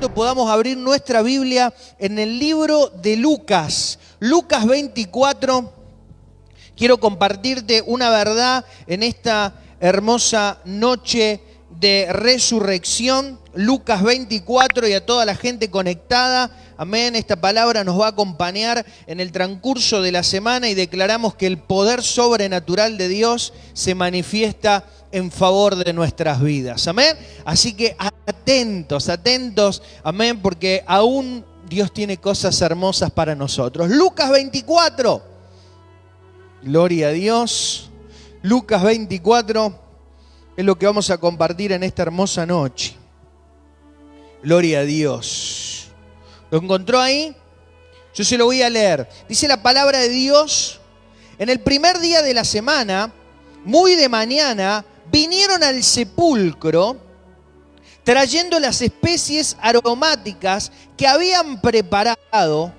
momento podamos abrir nuestra Biblia en el libro de Lucas. Lucas 24. Quiero compartirte una verdad en esta hermosa noche de resurrección. Lucas 24 y a toda la gente conectada. Amén. Esta palabra nos va a acompañar en el transcurso de la semana y declaramos que el poder sobrenatural de Dios se manifiesta en favor de nuestras vidas. Amén. Así que atentos, amén, porque aún Dios tiene cosas hermosas para nosotros. Lucas 24. Gloria a Dios. Lucas 24 es lo que vamos a compartir en esta hermosa noche. Gloria a Dios. ¿Lo encontró ahí? Yo se lo voy a leer. Dice la palabra de Dios: en el primer día de la semana, muy de mañana, vinieron al sepulcro trayendo las especies aromáticas que habían preparado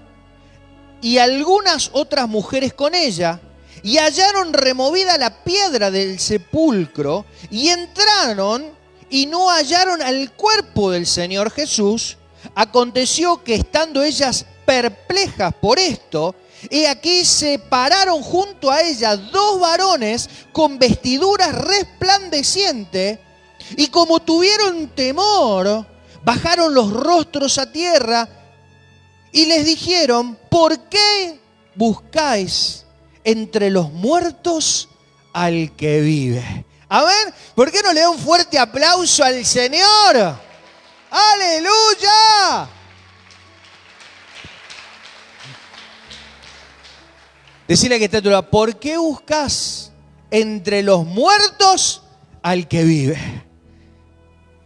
y algunas otras mujeres con ella, y hallaron removida la piedra del sepulcro y entraron y no hallaron al cuerpo del Señor Jesús. Aconteció que estando ellas perplejas por esto, he aquí se pararon junto a ella dos varones con vestiduras resplandecientes, y como tuvieron temor, bajaron los rostros a tierra y les dijeron: ¿por qué buscáis entre los muertos al que vive? Amén. ¿Por qué no le da un fuerte aplauso al Señor? ¡Aleluya! Decirle que está a tu lado: ¿por qué buscas entre los muertos al que vive?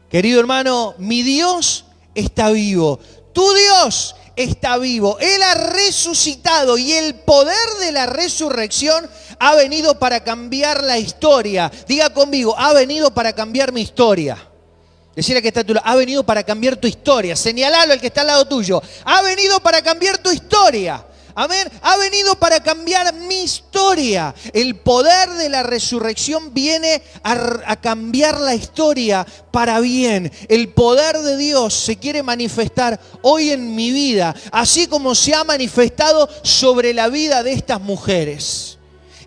Querido hermano, mi Dios está vivo. Tu Dios está vivo. Él ha resucitado y el poder de la resurrección ha venido para cambiar la historia. Diga conmigo: ha venido para cambiar mi historia. Decirle que está a tu lado: ha venido para cambiar tu historia. Señalalo al que está al lado tuyo: ha venido para cambiar tu historia. Amén. Ha venido para cambiar mi historia. El poder de la resurrección viene a cambiar la historia para bien. El poder de Dios se quiere manifestar hoy en mi vida, así como se ha manifestado sobre la vida de estas mujeres.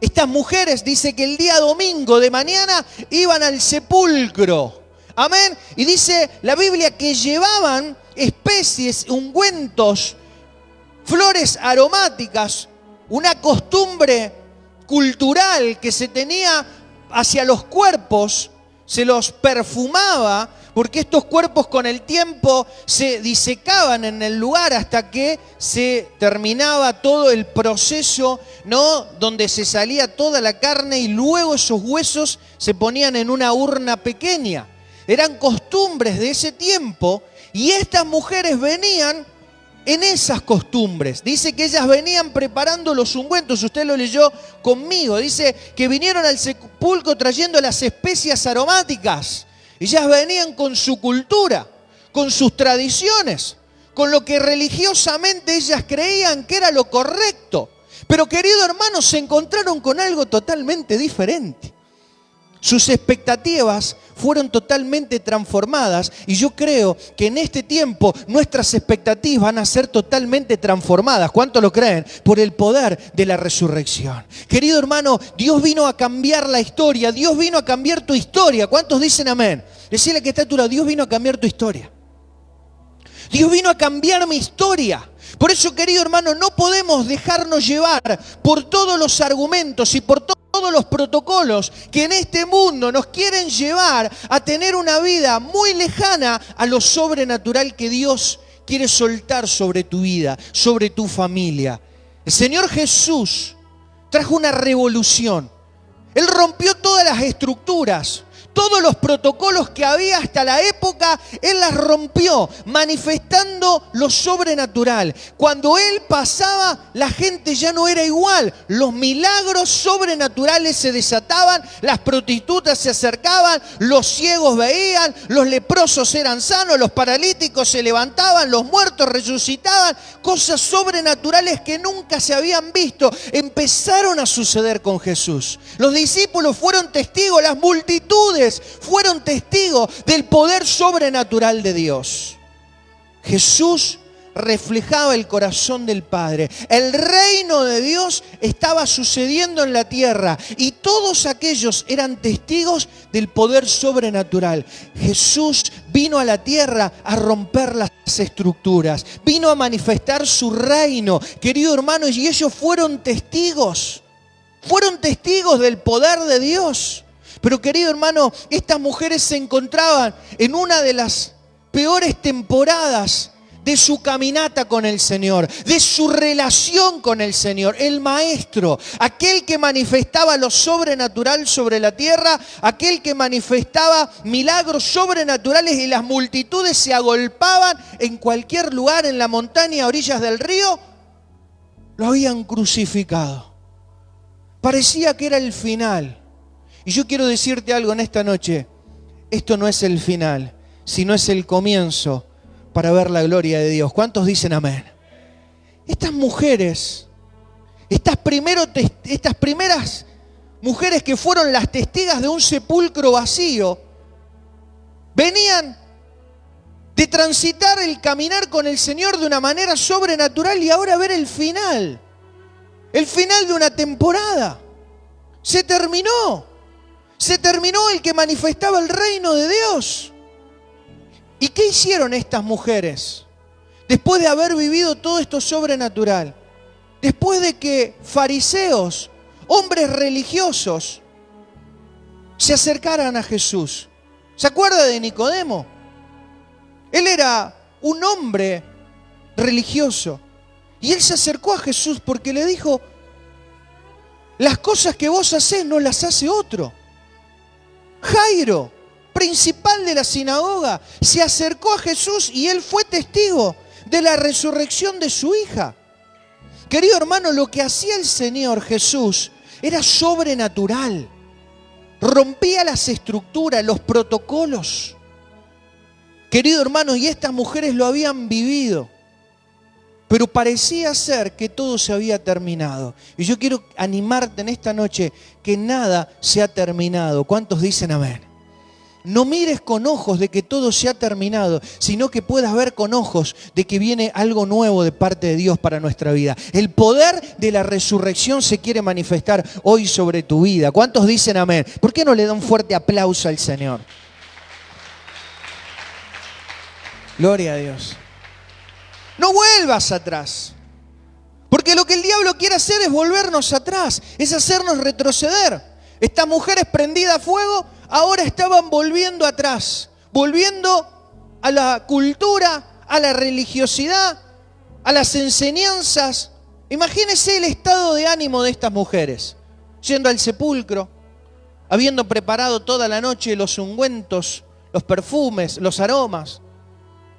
Estas mujeres, dice que el día domingo de mañana iban al sepulcro. Amén. Y dice la Biblia que llevaban especies, ungüentos, flores aromáticas, una costumbre cultural que se tenía hacia los cuerpos. Se los perfumaba porque estos cuerpos con el tiempo se disecaban en el lugar hasta que se terminaba todo el proceso, ¿no?, donde se salía toda la carne y luego esos huesos se ponían en una urna pequeña. Eran costumbres de ese tiempo y estas mujeres venían en esas costumbres. Dice que ellas venían preparando los ungüentos. Usted lo leyó conmigo. Dice que vinieron al sepulcro trayendo las especias aromáticas. Ellas venían con su cultura, con sus tradiciones, con lo que religiosamente ellas creían que era lo correcto. Pero, querido hermano, se encontraron con algo totalmente diferente. Sus expectativas fueron totalmente transformadas y yo creo que en este tiempo nuestras expectativas van a ser totalmente transformadas. ¿Cuánto lo creen? Por el poder de la resurrección. Querido hermano, Dios vino a cambiar la historia. Dios vino a cambiar tu historia. ¿Cuántos dicen amén? Decirle que está a tu lado: Dios vino a cambiar tu historia. Dios vino a cambiar mi historia. Por eso, querido hermano, no podemos dejarnos llevar por todos los argumentos y por todos los protocolos que en este mundo nos quieren llevar a tener una vida muy lejana a lo sobrenatural que Dios quiere soltar sobre tu vida, sobre tu familia. El Señor Jesús trajo una revolución. Él rompió todas las estructuras. Todos los protocolos que había hasta la época, Él las rompió, manifestando lo sobrenatural. Cuando Él pasaba, la gente ya no era igual. Los milagros sobrenaturales se desataban, las prostitutas se acercaban, los ciegos veían, los leprosos eran sanos, los paralíticos se levantaban, los muertos resucitaban. Cosas sobrenaturales que nunca se habían visto empezaron a suceder con Jesús. Los discípulos fueron testigos, las multitudes fueron testigos del poder sobrenatural de Dios. Jesús reflejaba el corazón del Padre. El reino de Dios estaba sucediendo en la tierra y todos aquellos eran testigos del poder sobrenatural. Jesús vino a la tierra a romper las estructuras, vino a manifestar su reino, querido hermano, y ellos fueron testigos del poder de Dios. Pero querido hermano, estas mujeres se encontraban en una de las peores temporadas de su caminata con el Señor, de su relación con el Señor, el Maestro, aquel que manifestaba lo sobrenatural sobre la tierra, aquel que manifestaba milagros sobrenaturales y las multitudes se agolpaban en cualquier lugar, en la montaña, a orillas del río, lo habían crucificado. Parecía que era el final. Y yo quiero decirte algo en esta noche, esto no es el final, sino es el comienzo para ver la gloria de Dios. ¿Cuántos dicen amén? Estas mujeres, estas primeras mujeres que fueron las testigas de un sepulcro vacío, venían de transitar el caminar con el Señor de una manera sobrenatural y ahora ver el final de una temporada. Se terminó el que manifestaba el reino de Dios. ¿Y qué hicieron estas mujeres? Después de haber vivido todo esto sobrenatural, después de que fariseos, hombres religiosos, se acercaran a Jesús. ¿Se acuerda de Nicodemo? Él era un hombre religioso. Y él se acercó a Jesús porque le dijo, las cosas que vos hacés no las hace otro. Jairo, principal de la sinagoga, se acercó a Jesús y él fue testigo de la resurrección de su hija. Querido hermano, lo que hacía el Señor Jesús era sobrenatural. Rompía las estructuras, los protocolos. Querido hermano, y estas mujeres lo habían vivido. Pero parecía ser que todo se había terminado. Y yo quiero animarte en esta noche que nada se ha terminado. ¿Cuántos dicen amén? No mires con ojos de que todo se ha terminado, sino que puedas ver con ojos de que viene algo nuevo de parte de Dios para nuestra vida. El poder de la resurrección se quiere manifestar hoy sobre tu vida. ¿Cuántos dicen amén? ¿Por qué no le da un fuerte aplauso al Señor? Gloria a Dios. No vuelvas atrás. Porque lo que el diablo quiere hacer es volvernos atrás, es hacernos retroceder. Estas mujeres prendidas a fuego ahora estaban volviendo atrás, volviendo a la cultura, a la religiosidad, a las enseñanzas. Imagínese el estado de ánimo de estas mujeres, yendo al sepulcro, habiendo preparado toda la noche los ungüentos, los perfumes, los aromas.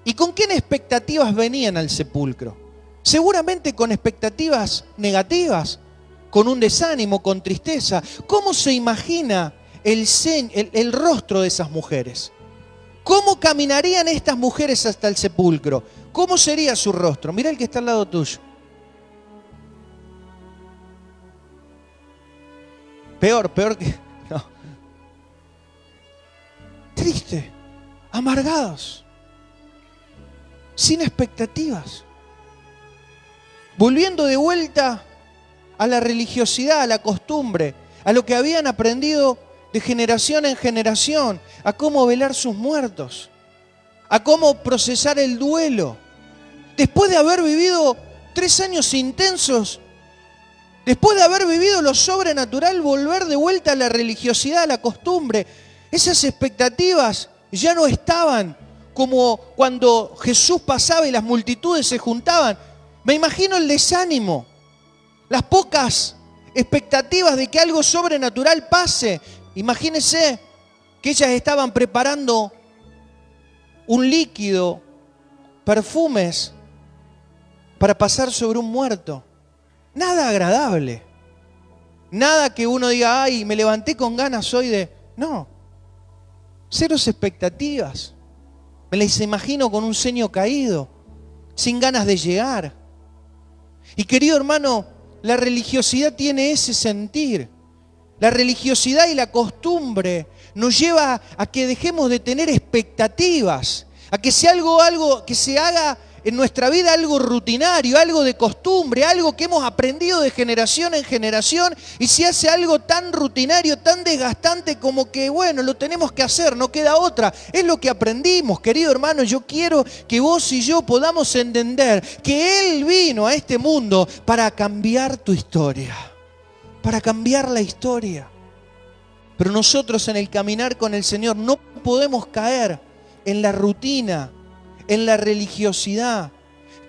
¿Y con qué expectativas venían al sepulcro? Seguramente con expectativas negativas, con un desánimo, con tristeza. ¿Cómo se imagina el rostro de esas mujeres? ¿Cómo caminarían estas mujeres hasta el sepulcro? ¿Cómo sería su rostro? Mira el que está al lado tuyo. Peor que... No. Triste, amargados, sin expectativas, volviendo de vuelta a la religiosidad, a la costumbre, a lo que habían aprendido de generación en generación, a cómo velar sus muertos, a cómo procesar el duelo. Después de haber vivido 3 años intensos, después de haber vivido lo sobrenatural, volver de vuelta a la religiosidad, a la costumbre, esas expectativas ya no estaban como cuando Jesús pasaba y las multitudes se juntaban. Me imagino el desánimo, las pocas expectativas de que algo sobrenatural pase. Imagínense que ellas estaban preparando un líquido, perfumes, para pasar sobre un muerto. Nada agradable. Nada que uno diga, ay, me levanté con ganas hoy de... No. Ceros expectativas. Me las imagino con un ceño caído, sin ganas de llegar. Y querido hermano, la religiosidad tiene ese sentir. La religiosidad y la costumbre nos lleva a que dejemos de tener expectativas, a que sea algo que se haga en nuestra vida algo rutinario, algo de costumbre, algo que hemos aprendido de generación en generación, y se hace algo tan rutinario, tan desgastante como que, bueno, lo tenemos que hacer, no queda otra. Es lo que aprendimos, querido hermano. Yo quiero que vos y yo podamos entender que Él vino a este mundo para cambiar tu historia, para cambiar la historia. Pero nosotros en el caminar con el Señor no podemos caer en la rutina, en la religiosidad,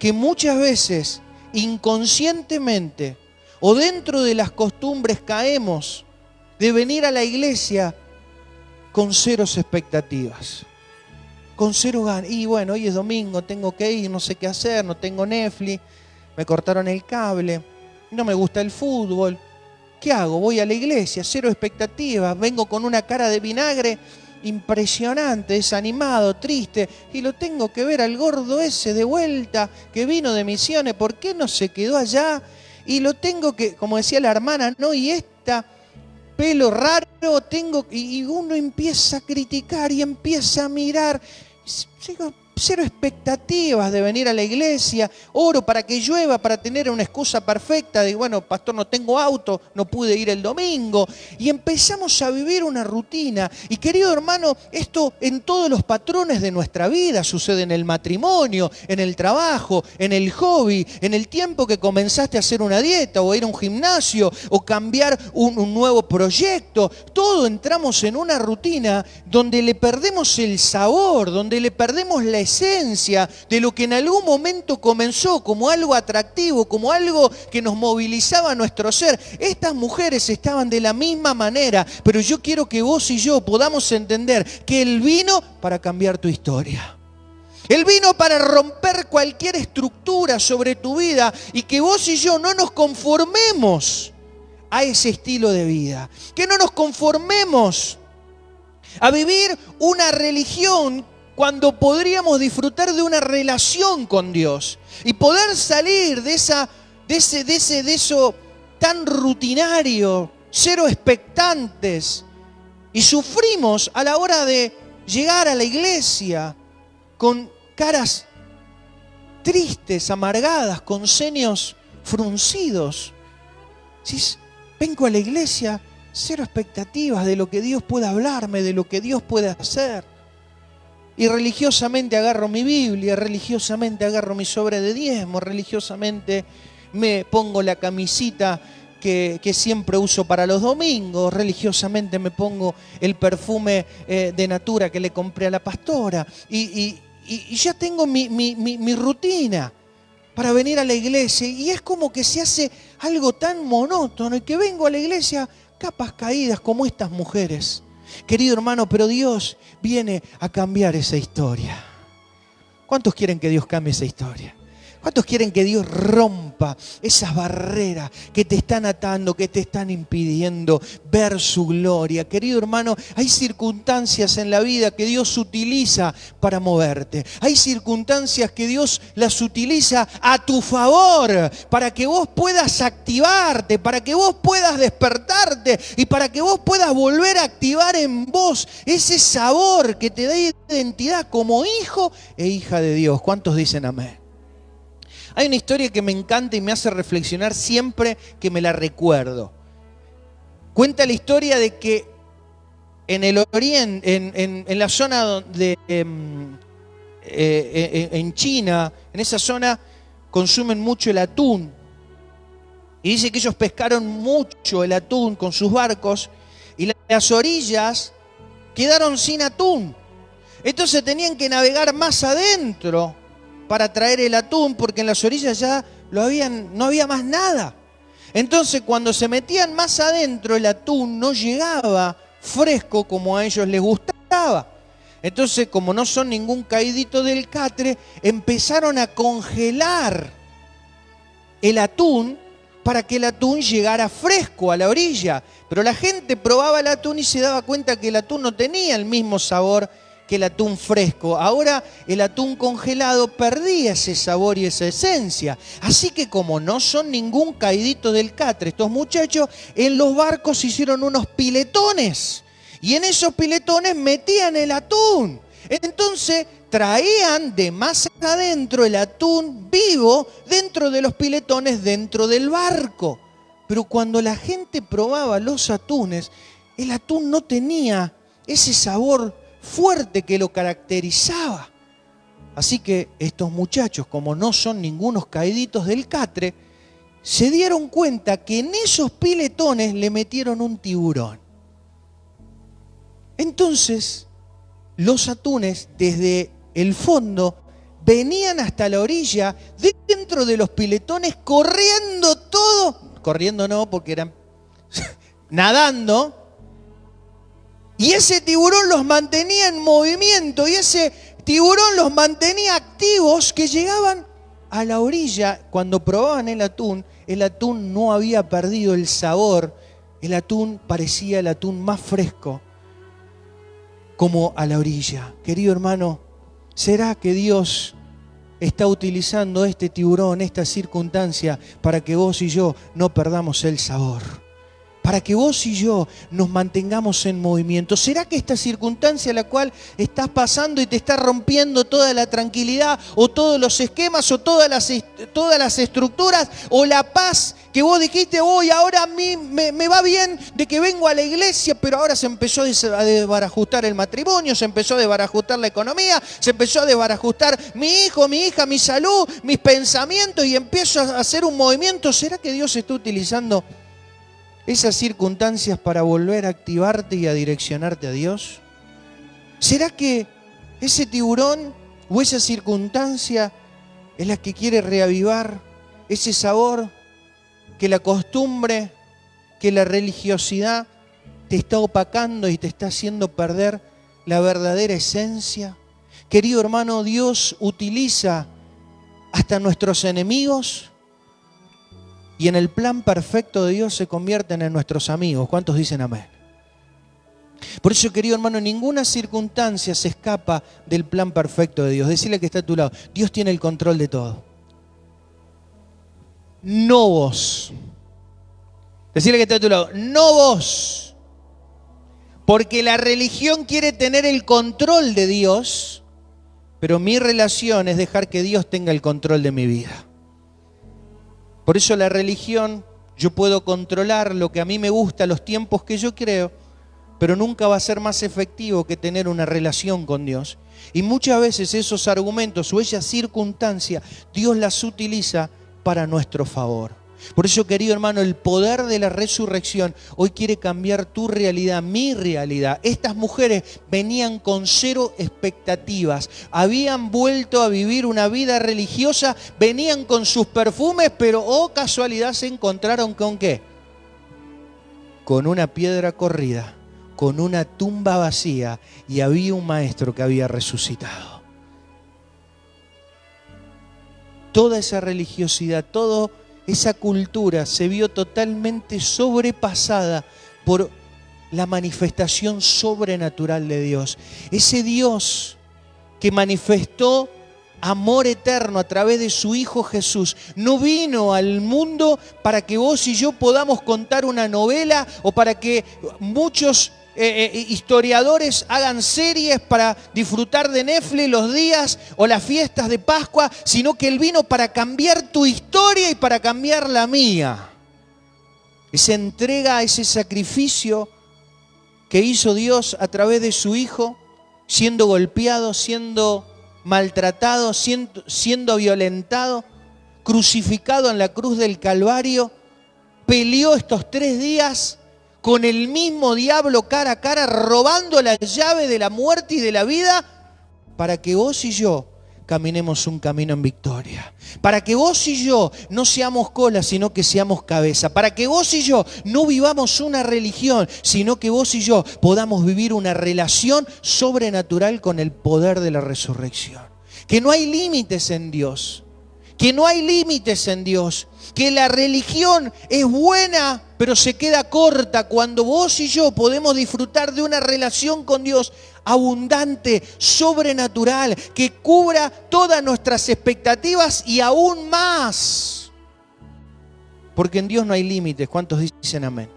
que muchas veces inconscientemente o dentro de las costumbres caemos de venir a la iglesia con ceros expectativas, con cero ganas. Y bueno, hoy es domingo, tengo que ir, no sé qué hacer, no tengo Netflix, me cortaron el cable, no me gusta el fútbol. ¿Qué hago? Voy a la iglesia, cero expectativas, vengo con una cara de vinagre impresionante, desanimado, triste, y lo tengo que ver al gordo ese de vuelta que vino de misiones. ¿Por qué no se quedó allá? Y lo tengo que, como decía la hermana, ¿no? Y esta pelo raro tengo, y uno empieza a criticar y empieza a mirar. Cero expectativas de venir a la iglesia, oro para que llueva, para tener una excusa perfecta de, bueno, pastor, no tengo auto, no pude ir el domingo. Y empezamos a vivir una rutina. Y querido hermano, esto en todos los patrones de nuestra vida sucede: en el matrimonio, en el trabajo, en el hobby, en el tiempo que comenzaste a hacer una dieta o ir a un gimnasio o cambiar un nuevo proyecto. Todo entramos en una rutina donde le perdemos el sabor, donde le perdemos la esencia de lo que en algún momento comenzó como algo atractivo, como algo que nos movilizaba a nuestro ser. Estas mujeres estaban de la misma manera, pero yo quiero que vos y yo podamos entender que Él vino para cambiar tu historia. Él vino para romper cualquier estructura sobre tu vida y que vos y yo no nos conformemos a ese estilo de vida, que no nos conformemos a vivir una religión cuando podríamos disfrutar de una relación con Dios y poder salir de eso tan rutinario, cero expectantes, y sufrimos a la hora de llegar a la iglesia con caras tristes, amargadas, con ceños fruncidos. Si vengo a la iglesia, cero expectativas de lo que Dios pueda hablarme, de lo que Dios puede hacer. Y religiosamente agarro mi Biblia, religiosamente agarro mi sobre de diezmo, religiosamente me pongo la camisita que siempre uso para los domingos, religiosamente me pongo el perfume de Natura que le compré a la pastora. Y ya tengo mi rutina para venir a la iglesia. Y es como que se hace algo tan monótono y que vengo a la iglesia capas caídas como estas mujeres. Querido hermano, pero Dios viene a cambiar esa historia. ¿Cuántos quieren que Dios cambie esa historia? ¿Cuántos quieren que Dios rompa esas barreras que te están atando, que te están impidiendo ver su gloria? Querido hermano, hay circunstancias en la vida que Dios utiliza para moverte. Hay circunstancias que Dios las utiliza a tu favor, para que vos puedas activarte, para que vos puedas despertarte y para que vos puedas volver a activar en vos ese sabor que te da identidad como hijo e hija de Dios. ¿Cuántos dicen amén? Hay una historia que me encanta y me hace reflexionar siempre que me la recuerdo. Cuenta la historia de que en el oriente, en la zona de en China, en esa zona consumen mucho el atún. Y dice que ellos pescaron mucho el atún con sus barcos y las orillas quedaron sin atún. Entonces tenían que navegar más adentro para traer el atún, porque en las orillas ya no había más nada. Entonces, cuando se metían más adentro, el atún no llegaba fresco como a ellos les gustaba. Entonces, como no son ningún caidito del catre, empezaron a congelar el atún para que el atún llegara fresco a la orilla. Pero la gente probaba el atún y se daba cuenta que el atún no tenía el mismo sabor que el atún fresco. Ahora el atún congelado perdía ese sabor y esa esencia. Así que como no son ningún caidito del catre, estos muchachos en los barcos hicieron unos piletones y en esos piletones metían el atún. Entonces traían de más adentro el atún vivo dentro de los piletones dentro del barco. Pero cuando la gente probaba los atunes, el atún no tenía ese sabor fuerte que lo caracterizaba. Así que estos muchachos, como no son ningunos caíditos del catre, se dieron cuenta que en esos piletones le metieron un tiburón. Entonces, los atunes desde el fondo venían hasta la orilla, dentro de los piletones, corriendo todo. Corriendo no, porque eran nadando. Y ese tiburón los mantenía en movimiento, y ese tiburón los mantenía activos, que llegaban a la orilla. Cuando probaban el atún no había perdido el sabor. El atún parecía el atún más fresco, como a la orilla. Querido hermano, ¿será que Dios está utilizando este tiburón, esta circunstancia, para que vos y yo no perdamos el sabor? Para que vos y yo nos mantengamos en movimiento. ¿Será que esta circunstancia la cual estás pasando y te está rompiendo toda la tranquilidad, o todos los esquemas, o todas las estructuras, o la paz que vos dijiste, hoy ahora a mí me va bien de que vengo a la iglesia, pero ahora se empezó a desbarajustar el matrimonio, se empezó a desbarajustar la economía, se empezó a desbarajustar mi hijo, mi hija, mi salud, mis pensamientos, y empiezo a hacer un movimiento? ¿Será que Dios está utilizando esas circunstancias para volver a activarte y a direccionarte a Dios? ¿Será que ese tiburón o esa circunstancia es la que quiere reavivar ese sabor que la costumbre, que la religiosidad te está opacando y te está haciendo perder la verdadera esencia? Querido hermano, Dios utiliza hasta nuestros enemigos, y en el plan perfecto de Dios se convierten en nuestros amigos. ¿Cuántos dicen amén? Por eso, querido hermano, ninguna circunstancia se escapa del plan perfecto de Dios. Decirle que está a tu lado: Dios tiene el control de todo. No vos. Decirle que está a tu lado: no vos. Porque la religión quiere tener el control de Dios, pero mi relación es dejar que Dios tenga el control de mi vida. Por eso la religión, yo puedo controlar lo que a mí me gusta, los tiempos que yo creo, pero nunca va a ser más efectivo que tener una relación con Dios. Y muchas veces esos argumentos o esas circunstancias, Dios las utiliza para nuestro favor. Por eso, querido hermano, el poder de la resurrección hoy quiere cambiar tu realidad, mi realidad. Estas mujeres venían con cero expectativas, habían vuelto a vivir una vida religiosa, venían con sus perfumes, pero oh casualidad, se encontraron ¿con qué? Con una piedra corrida, con una tumba vacía, y había un maestro que había resucitado. Toda esa religiosidad, toda esa cultura se vio totalmente sobrepasada por la manifestación sobrenatural de Dios. Ese Dios que manifestó amor eterno a través de su Hijo Jesús no vino al mundo para que vos y yo podamos contar una novela, o para que muchos historiadores hagan series para disfrutar de Netflix los días o las fiestas de Pascua, sino que Él vino para cambiar tu historia y para cambiar la mía. Esa entrega, ese sacrificio que hizo Dios a través de su Hijo, siendo golpeado, siendo maltratado, siendo violentado, crucificado en la cruz del Calvario, peleó estos 3 días con el mismo diablo cara a cara, robando la llave de la muerte y de la vida, para que vos y yo caminemos un camino en victoria. Para que vos y yo no seamos cola, sino que seamos cabeza. Para que vos y yo no vivamos una religión, sino que vos y yo podamos vivir una relación sobrenatural con el poder de la resurrección. Que no hay límites en Dios. Que no hay límites en Dios. Que la religión es buena, pero se queda corta cuando vos y yo podemos disfrutar de una relación con Dios abundante, sobrenatural, que cubra todas nuestras expectativas y aún más. Porque en Dios no hay límites. ¿Cuántos dicen amén?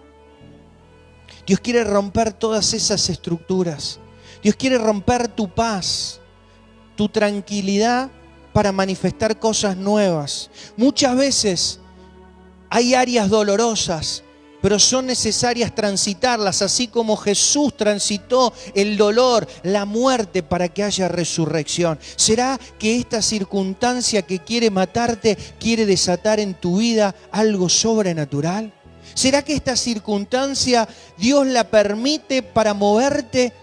Dios quiere romper todas esas estructuras. Dios quiere romper tu paz. tu tranquilidad para manifestar cosas nuevas. Muchas veces hay áreas dolorosas, pero son necesarias transitarlas, así como Jesús transitó el dolor, la muerte, para que haya resurrección. ¿Será que esta circunstancia que quiere matarte quiere desatar en tu vida algo sobrenatural? ¿Será que esta circunstancia Dios la permite para moverte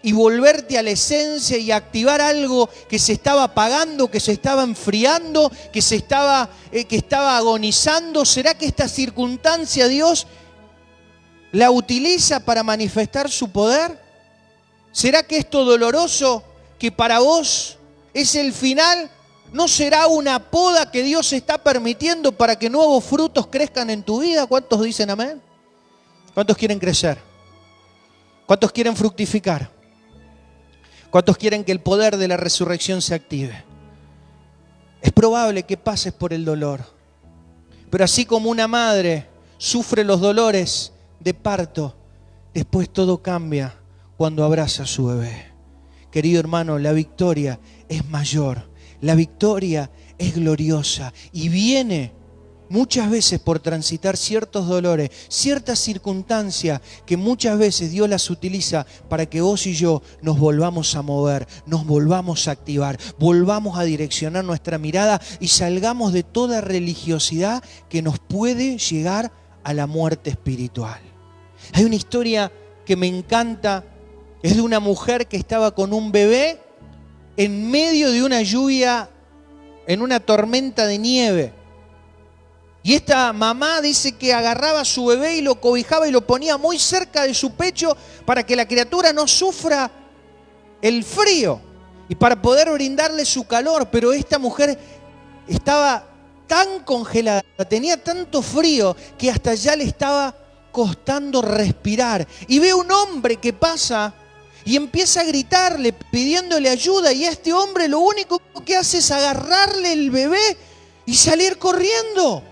y volverte a la esencia y activar algo que se estaba apagando, que se estaba enfriando, que estaba agonizando? ¿Será que esta circunstancia Dios la utiliza para manifestar su poder? ¿Será que esto doloroso que para vos es el final no será una poda que Dios está permitiendo para que nuevos frutos crezcan en tu vida? ¿Cuántos dicen amén? ¿Cuántos quieren crecer? ¿Cuántos quieren fructificar? ¿Cuántos quieren que el poder de la resurrección se active? Es probable que pases por el dolor, pero así como una madre sufre los dolores de parto, después todo cambia cuando abraza a su bebé. Querido hermano, la victoria es mayor, la victoria es gloriosa y viene muchas veces por transitar ciertos dolores, ciertas circunstancias que muchas veces Dios las utiliza para que vos y yo nos volvamos a mover, nos volvamos a activar, volvamos a direccionar nuestra mirada y salgamos de toda religiosidad que nos puede llegar a la muerte espiritual. Hay una historia que me encanta, es de una mujer que estaba con un bebé en medio de una lluvia, en una tormenta de nieve. Y esta mamá dice que agarraba a su bebé y lo cobijaba y lo ponía muy cerca de su pecho para que la criatura no sufra el frío y para poder brindarle su calor. Pero esta mujer estaba tan congelada, tenía tanto frío que hasta ya le estaba costando respirar. Y ve un hombre que pasa y empieza a gritarle, pidiéndole ayuda. Y a este hombre lo único que hace es agarrarle el bebé y salir corriendo.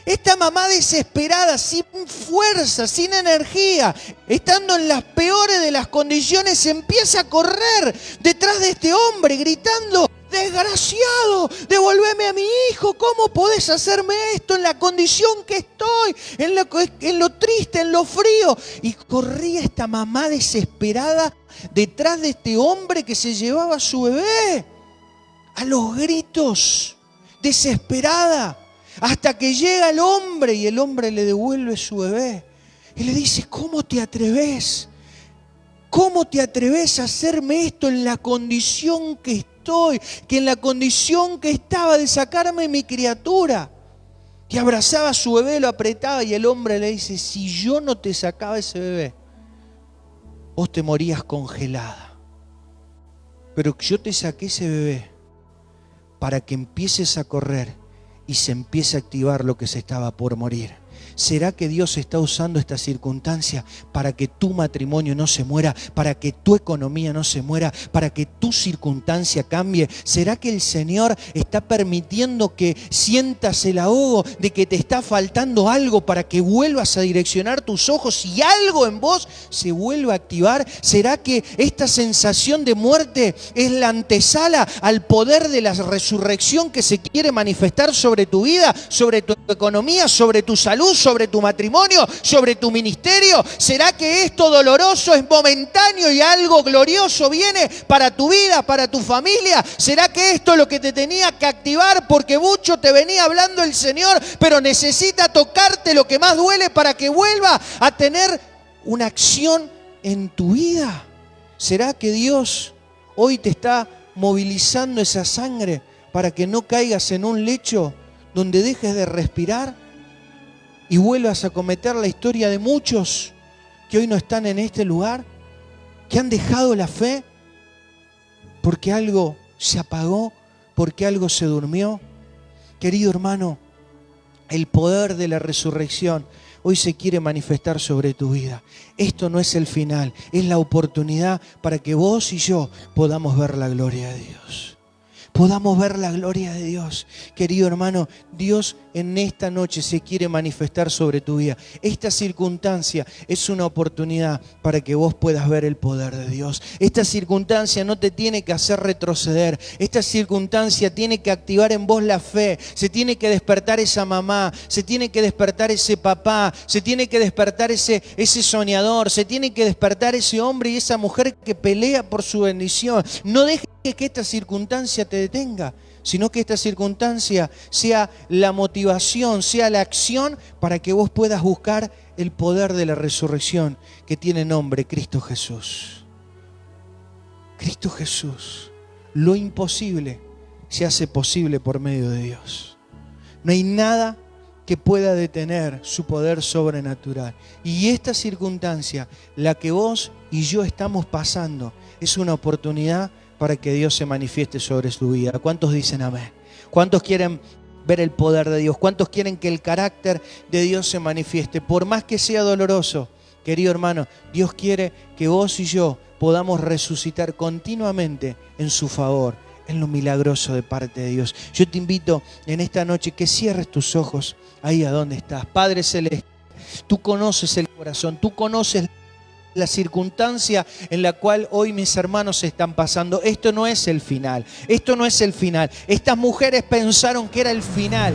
Esta mamá desesperada, sin fuerza, sin energía, estando en las peores de las condiciones, empieza a correr detrás de este hombre gritando: desgraciado, devolveme a mi hijo, ¿cómo podés hacerme esto en la condición que estoy, en lo triste, en lo frío? Y corría esta mamá desesperada detrás de este hombre que se llevaba a su bebé, a los gritos, desesperada. Hasta que llega el hombre y el hombre le devuelve su bebé. Y le dice: ¿cómo te atreves? ¿Cómo te atreves a hacerme esto en la condición que estoy? Que en la condición que estaba de sacarme mi criatura. Y abrazaba a su bebé, lo apretaba y el hombre le dice: si yo no te sacaba ese bebé, vos te morías congelada. Pero yo te saqué ese bebé para que empieces a correr y se empieza a activar lo que se estaba por morir. ¿Será que Dios está usando esta circunstancia para que tu matrimonio no se muera, para que tu economía no se muera, para que tu circunstancia cambie? ¿Será que el Señor está permitiendo que sientas el ahogo de que te está faltando algo para que vuelvas a direccionar tus ojos y algo en vos se vuelva a activar? ¿Será que esta sensación de muerte es la antesala al poder de la resurrección que se quiere manifestar sobre tu vida, sobre tu economía, sobre tu salud, sobre tu matrimonio, sobre tu ministerio? ¿Será que esto doloroso es momentáneo y algo glorioso viene para tu vida, para tu familia? ¿Será que esto es lo que te tenía que activar porque mucho te venía hablando el Señor, pero necesita tocarte lo que más duele para que vuelva a tener una acción en tu vida? ¿Será que Dios hoy te está movilizando esa sangre para que no caigas en un lecho donde dejes de respirar y vuelvas a cometer la historia de muchos que hoy no están en este lugar, que han dejado la fe porque algo se apagó, porque algo se durmió? Querido hermano, el poder de la resurrección hoy se quiere manifestar sobre tu vida. Esto no es el final, es la oportunidad para que vos y yo podamos ver la gloria de Dios. podamos ver la gloria de Dios. Querido hermano, Dios en esta noche se quiere manifestar sobre tu vida. Esta circunstancia es una oportunidad para que vos puedas ver el poder de Dios. Esta circunstancia no te tiene que hacer retroceder. Esta circunstancia tiene que activar en vos la fe. Se tiene que despertar esa mamá, se tiene que despertar ese papá, se tiene que despertar ese soñador, se tiene que despertar ese hombre y esa mujer que pelea por su bendición. No dejes que esta circunstancia te detenga, sino que esta circunstancia sea la motivación, sea la acción para que vos puedas buscar el poder de la resurrección que tiene nombre Cristo Jesús. Cristo Jesús. Lo imposible se hace posible por medio de Dios. No hay nada que pueda detener su poder sobrenatural. Y esta circunstancia, la que vos y yo estamos pasando, es una oportunidad para que Dios se manifieste sobre su vida. ¿Cuántos dicen amén? ¿Cuántos quieren ver el poder de Dios? ¿Cuántos quieren que el carácter de Dios se manifieste? Por más que sea doloroso, querido hermano, Dios quiere que vos y yo podamos resucitar continuamente en su favor, en lo milagroso de parte de Dios. Yo te invito en esta noche que cierres tus ojos ahí a donde estás. Padre Celeste, tú conoces el corazón, tú conoces la circunstancia en la cual hoy mis hermanos están pasando. Esto no es el final. Esto no es el final. Estas mujeres pensaron que era el final.